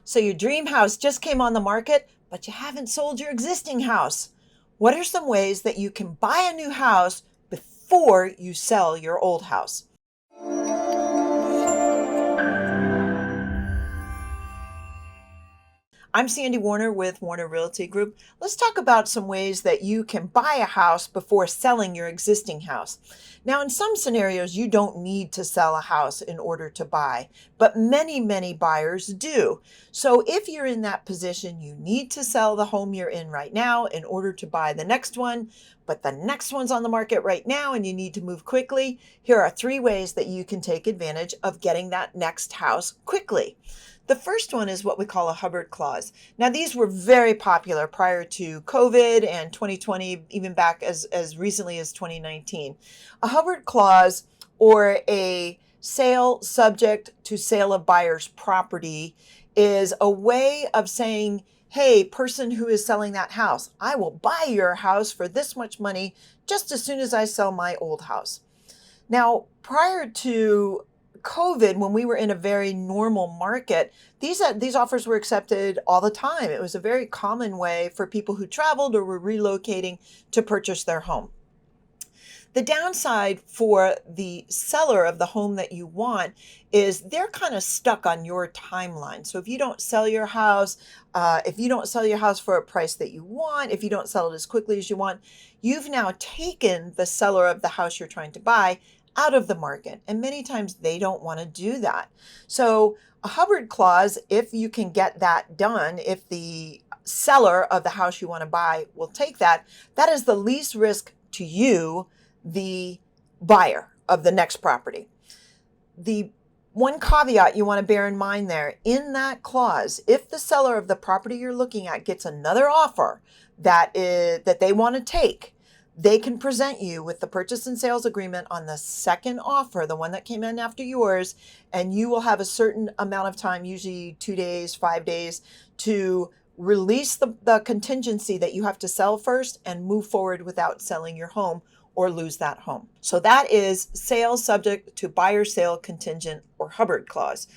So your dream house just came on the market, but you haven't sold your existing house. What are some ways that you can buy a new house before you sell your old house? I'm Sandi Warner with Warner Realty Group. Let's talk about some ways that you can buy a house before selling your existing house. Now, in some scenarios, you don't need to sell a house in order to buy, but many buyers do. So if you're in that position, you need to sell the home you're in right now in order to buy the next one, but the next one's on the market right now and you need to move quickly. Here are 3 ways that you can take advantage of getting that next house quickly. The first one is what we call a Hubbard Clause. Now, these were very popular prior to COVID and 2020, even back as recently as 2019. A Hubbard Clause, or a sale subject to sale of buyer's property, is a way of saying, hey, person who is selling that house, I will buy your house for this much money just as soon as I sell my old house. Now, prior to COVID, when we were in a very normal market, these offers were accepted all the time. It was a very common way for people who traveled or were relocating to purchase their home. The downside for the seller of the home that you want is they're kind of stuck on your timeline. So if you don't sell your house, if you don't sell your house for a price that you want, if you don't sell it as quickly as you want, you've now taken the seller of the house you're trying to buy out of the market. And many times they don't want to do that. So a Hubbard Clause, if you can get that done, if the seller of the house you want to buy will take that, that is the least risk to you, the buyer of the next property. The one caveat you want to bear in mind there, in that clause, if the seller of the property you're looking at gets another offer that they want to take, they can present you with the purchase and sales agreement on the second offer, the one that came in after yours, and you will have a certain amount of time, usually 2 days, 5 days, to release the contingency that you have to sell first and move forward without selling your home or lose that home. So that is sales subject to buyer sale contingent, or Hubbard Clause.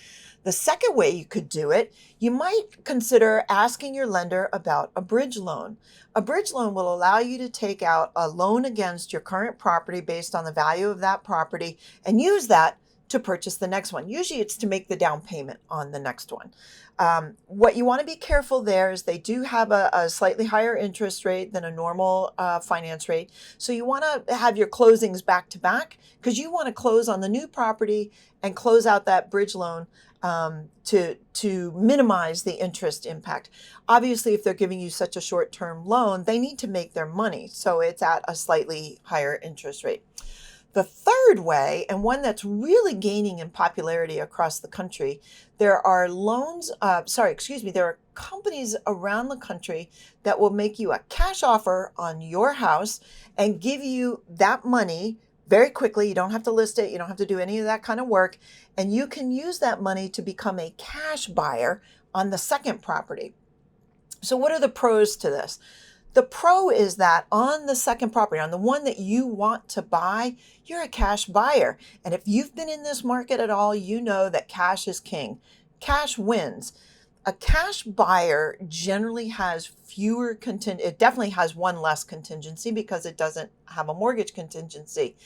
The second way you could do it, you might consider asking your lender about a bridge loan. A bridge loan will allow you to take out a loan against your current property based on the value of that property and use that to purchase the next one. Usually it's to make the down payment on the next one. What you want to be careful there is they do have a slightly higher interest rate than a normal finance rate. So you want to have your closings back to back, because you want to close on the new property and close out that bridge loan to minimize the interest impact. Obviously, if they're giving you such a short-term loan, they need to make their money. So it's at a slightly higher interest rate. The third way, and one that's really gaining in popularity across the country, there are there are companies around the country that will make you a cash offer on your house and give you that money very quickly. You don't have to list it. You don't have to do any of that kind of work. And you can use that money to become a cash buyer on the second property. So what are the pros to this? The pro is that on the second property, on the one that you want to buy, you're a cash buyer. And if you've been in this market at all, you know that cash is king. Cash wins. A cash buyer generally has it definitely has one less contingency because it doesn't have a mortgage contingency.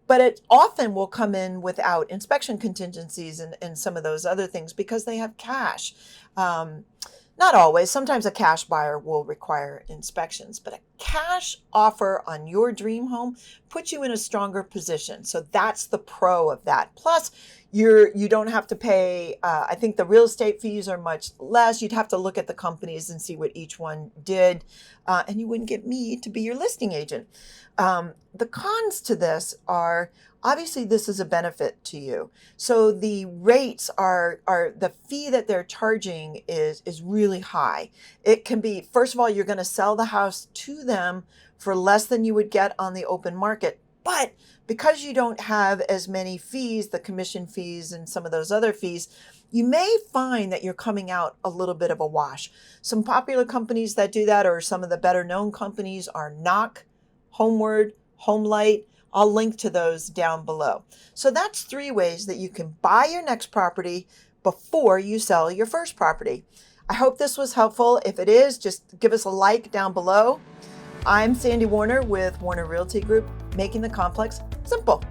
But it often will come in without inspection contingencies and some of those other things because they have cash. Not always. Sometimes a cash buyer will require inspections, but a cash offer on your dream home puts you in a stronger position. So that's the pro of that. Plus, you don't have to pay. I think the real estate fees are much less. You'd have to look at the companies and see what each one did, and you wouldn't get me to be your listing agent. The cons to this are, obviously this is a benefit to you. So the rates are the fee that they're charging is really high. It can be, first of all, you're going to sell the house to them for less than you would get on the open market. But because you don't have as many fees, the commission fees and some of those other fees, you may find that you're coming out a little bit of a wash. Some popular companies that do that, or some of the better known companies, are Knock, Homeward, Homelight. I'll link to those down below. So that's 3 ways that you can buy your next property before you sell your first property. I hope this was helpful. If it is, just give us a like down below. I'm Sandi Warner with Warner Realty Group, making the complex simple.